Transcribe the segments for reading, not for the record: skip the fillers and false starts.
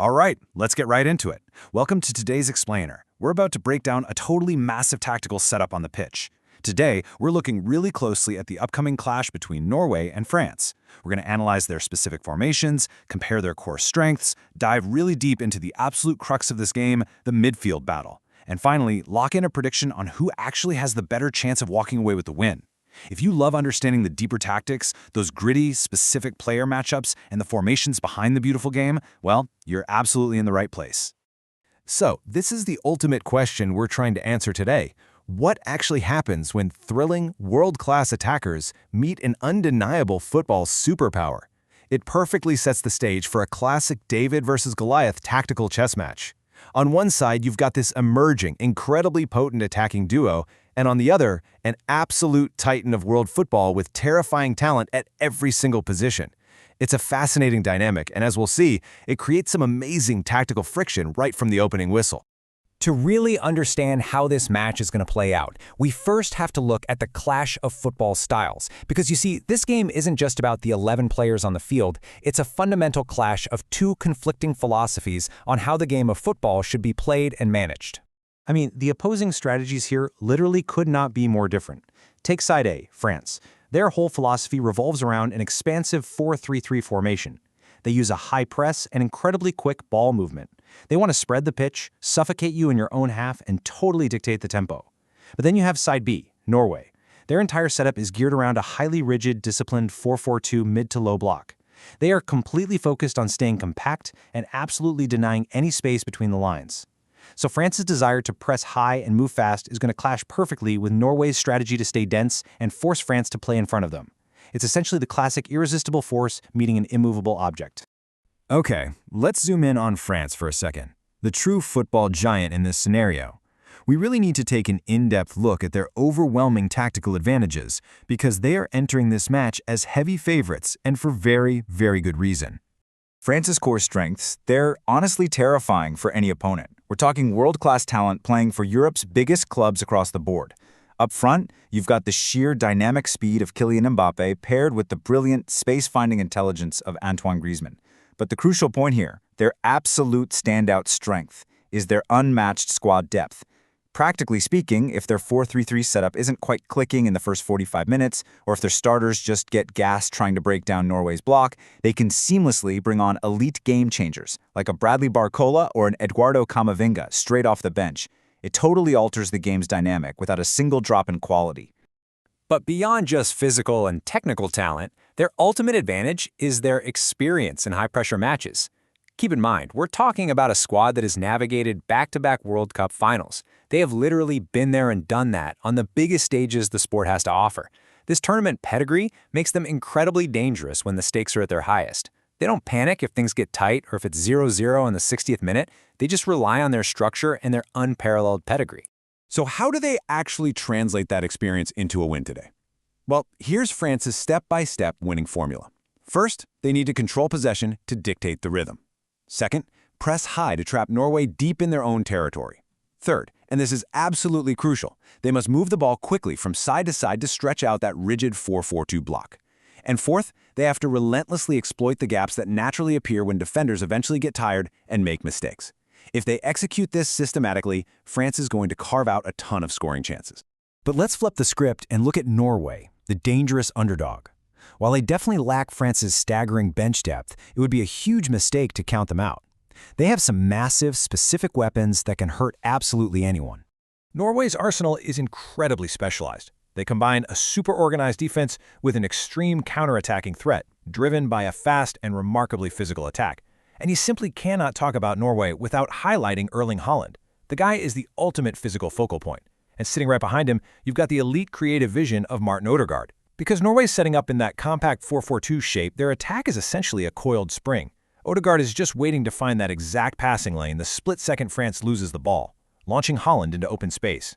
All right, let's get right into it. Welcome to today's Explainer. We're about to break down a totally massive tactical setup on the pitch. Today, we're looking really closely at the upcoming clash between Norway and France. We're going to analyze their specific formations, compare their core strengths, dive really deep into the absolute crux of this game, the midfield battle, and finally, lock in a prediction on who actually has the better chance of walking away with the win. If you love understanding the deeper tactics, those gritty, specific player matchups, and the formations behind the beautiful game, well, you're absolutely in the right place. So, this is the ultimate question we're trying to answer today. What actually happens when thrilling, world-class attackers meet an undeniable football superpower? It perfectly sets the stage for a classic David versus Goliath tactical chess match. On one side, you've got this emerging, incredibly potent attacking duo, and on the other, an absolute titan of world football with terrifying talent at every single position. It's a fascinating dynamic, and as we'll see, it creates some amazing tactical friction right from the opening whistle. To really understand how this match is going to play out, we first have to look at the clash of football styles. Because you see, this game isn't just about the 11 players on the field, it's a fundamental clash of two conflicting philosophies on how the game of football should be played and managed. I mean, the opposing strategies here literally could not be more different. Take side A, France. Their whole philosophy revolves around an expansive 4-3-3 formation. They use a high press and incredibly quick ball movement. They want to spread the pitch, suffocate you in your own half, and totally dictate the tempo. But then you have side B, Norway. Their entire setup is geared around a highly rigid, disciplined 4-4-2 mid to low block. They are completely focused on staying compact and absolutely denying any space between the lines. So France's desire to press high and move fast is going to clash perfectly with Norway's strategy to stay dense and force France to play in front of them. It's essentially the classic irresistible force meeting an immovable object. Okay, let's zoom in on France for a second, the true football giant in this scenario. We really need to take an in-depth look at their overwhelming tactical advantages because they are entering this match as heavy favorites and for very, very good reason. France's core strengths, they're honestly terrifying for any opponent. We're talking world-class talent playing for Europe's biggest clubs across the board. Up front, you've got the sheer dynamic speed of Kylian Mbappe paired with the brilliant space-finding intelligence of Antoine Griezmann. But the crucial point here, their absolute standout strength, is their unmatched squad depth. Practically speaking, if their 4-3-3 setup isn't quite clicking in the first 45 minutes, or if their starters just get gassed trying to break down Norway's block, they can seamlessly bring on elite game changers, like a Bradley Barcola or an Eduardo Camavinga straight off the bench. It totally alters the game's dynamic without a single drop in quality. But beyond just physical and technical talent, their ultimate advantage is their experience in high-pressure matches. Keep in mind, we're talking about a squad that has navigated back-to-back World Cup finals. They have literally been there and done that on the biggest stages the sport has to offer. This tournament pedigree makes them incredibly dangerous when the stakes are at their highest. They don't panic if things get tight or if it's 0-0 in the 60th minute. They just rely on their structure and their unparalleled pedigree. So how do they actually translate that experience into a win today? Well, here's France's step-by-step winning formula. First, they need to control possession to dictate the rhythm. Second, press high to trap Norway deep in their own territory. Third, and this is absolutely crucial, they must move the ball quickly from side to side to stretch out that rigid 4-4-2 block. And fourth, they have to relentlessly exploit the gaps that naturally appear when defenders eventually get tired and make mistakes. If they execute this systematically, France is going to carve out a ton of scoring chances. But let's flip the script and look at Norway, the dangerous underdog. While they definitely lack France's staggering bench depth, it would be a huge mistake to count them out. They have some massive, specific weapons that can hurt absolutely anyone. Norway's arsenal is incredibly specialized. They combine a super-organized defense with an extreme counter-attacking threat, driven by a fast and remarkably physical attack. And you simply cannot talk about Norway without highlighting Erling Haaland. The guy is the ultimate physical focal point. And sitting right behind him, you've got the elite creative vision of Martin Odegaard. Because Norway's setting up in that compact 4-4-2 shape, their attack is essentially a coiled spring. Odegaard is just waiting to find that exact passing lane the split second France loses the ball, launching Haaland into open space.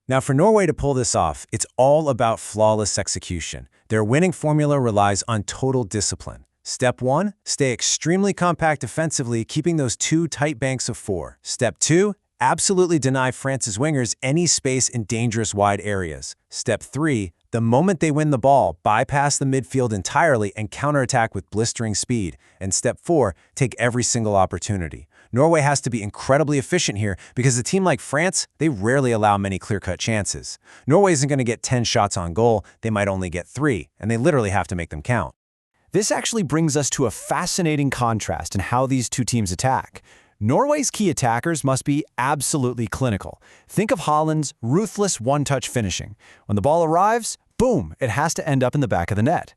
Now, for Norway to pull this off, it's all about flawless execution. Their winning formula relies on total discipline. Step 1, stay extremely compact defensively, keeping those two tight banks of 4. Step 2, absolutely deny France's wingers any space in dangerous wide areas. Step 3, The moment they win the ball, bypass the midfield entirely and counterattack with blistering speed. And step 4, take every single opportunity. Norway has to be incredibly efficient here because a team like France, they rarely allow many clear-cut chances. Norway isn't going to get 10 shots on goal, they might only get 3, and they literally have to make them count. This actually brings us to a fascinating contrast in how these two teams attack. Norway's key attackers must be absolutely clinical. Think of Haaland's ruthless one-touch finishing. When the ball arrives, boom, it has to end up in the back of the net.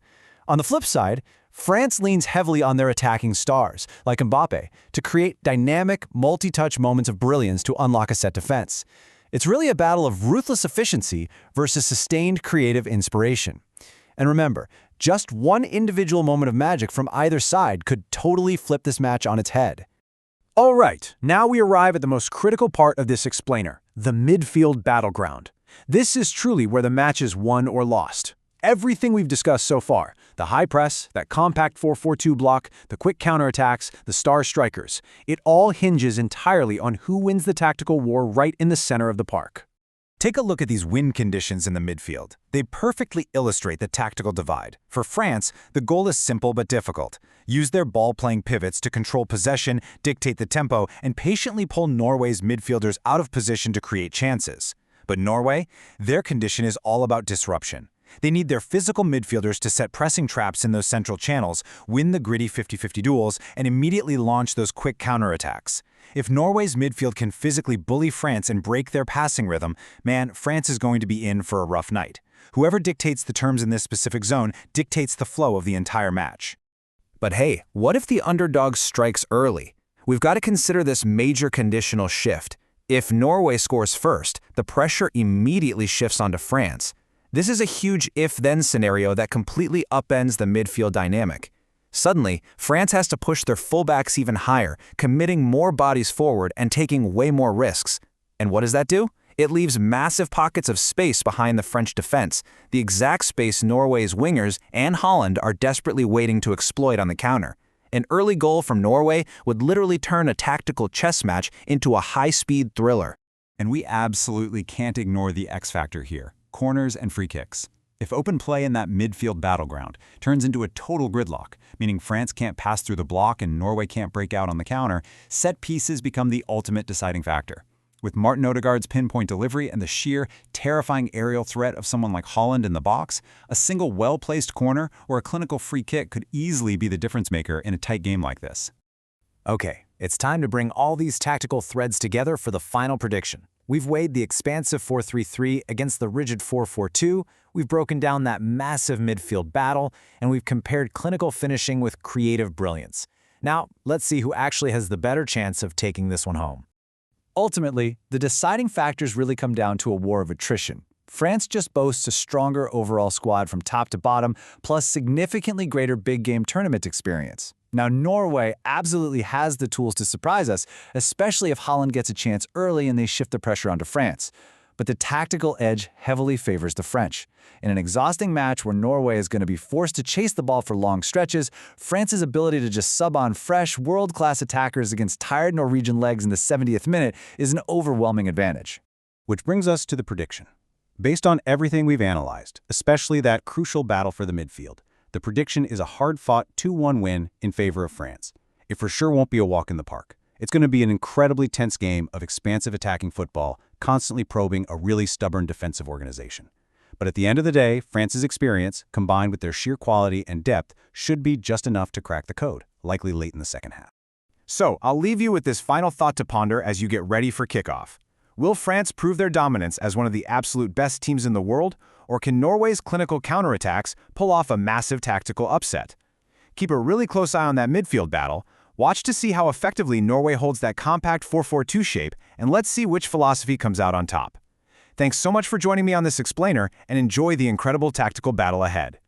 On the flip side, France leans heavily on their attacking stars, like Mbappe, to create dynamic, multi-touch moments of brilliance to unlock a set defense. It's really a battle of ruthless efficiency versus sustained creative inspiration. And remember, just one individual moment of magic from either side could totally flip this match on its head. All right, now we arrive at the most critical part of this explainer, the midfield battleground. This is truly where the match is won or lost. Everything we've discussed so far, the high press, that compact 4-4-2 block, the quick counterattacks, the star strikers, it all hinges entirely on who wins the tactical war right in the center of the park. Take a look at these win conditions in the midfield. They perfectly illustrate the tactical divide. For France, the goal is simple but difficult. Use their ball-playing pivots to control possession, dictate the tempo, and patiently pull Norway's midfielders out of position to create chances. But Norway, their condition is all about disruption. They need their physical midfielders to set pressing traps in those central channels, win the gritty 50-50 duels, and immediately launch those quick counterattacks. If Norway's midfield can physically bully France and break their passing rhythm, man, France is going to be in for a rough night. Whoever dictates the terms in this specific zone dictates the flow of the entire match. But hey, what if the underdog strikes early? We've got to consider this major conditional shift. If Norway scores first, the pressure immediately shifts onto France. This is a huge if-then scenario that completely upends the midfield dynamic. Suddenly, France has to push their fullbacks even higher, committing more bodies forward and taking way more risks. And what does that do? It leaves massive pockets of space behind the French defense, the exact space Norway's wingers and Haaland are desperately waiting to exploit on the counter. An early goal from Norway would literally turn a tactical chess match into a high-speed thriller. And we absolutely can't ignore the X factor here: corners and free kicks. If open play in that midfield battleground turns into a total gridlock, meaning France can't pass through the block and Norway can't break out on the counter, set pieces become the ultimate deciding factor. With Martin Odegaard's pinpoint delivery and the sheer, terrifying aerial threat of someone like Haaland in the box, a single well-placed corner or a clinical free kick could easily be the difference maker in a tight game like this. Okay, it's time to bring all these tactical threads together for the final prediction. We've weighed the expansive 4-3-3 against the rigid 4-4-2, we've broken down that massive midfield battle, and we've compared clinical finishing with creative brilliance. Now, let's see who actually has the better chance of taking this one home. Ultimately, the deciding factors really come down to a war of attrition. France just boasts a stronger overall squad from top to bottom, plus significantly greater big-game tournament experience. Now, Norway absolutely has the tools to surprise us, especially if Haaland gets a chance early and they shift the pressure onto France. But the tactical edge heavily favors the French. In an exhausting match where Norway is going to be forced to chase the ball for long stretches, France's ability to just sub on fresh, world-class attackers against tired Norwegian legs in the 70th minute is an overwhelming advantage. Which brings us to the prediction. Based on everything we've analyzed, especially that crucial battle for the midfield, the prediction is a hard-fought 2-1 win in favor of France. It for sure won't be a walk in the park. It's going to be an incredibly tense game of expansive attacking football, constantly probing a really stubborn defensive organization. But at the end of the day, France's experience, combined with their sheer quality and depth, should be just enough to crack the code, likely late in the second half. So, I'll leave you with this final thought to ponder as you get ready for kickoff. Will France prove their dominance as one of the absolute best teams in the world, or can Norway's clinical counterattacks pull off a massive tactical upset? Keep a really close eye on that midfield battle. Watch to see how effectively Norway holds that compact 4-4-2 shape, and let's see which philosophy comes out on top. Thanks so much for joining me on this explainer, and enjoy the incredible tactical battle ahead.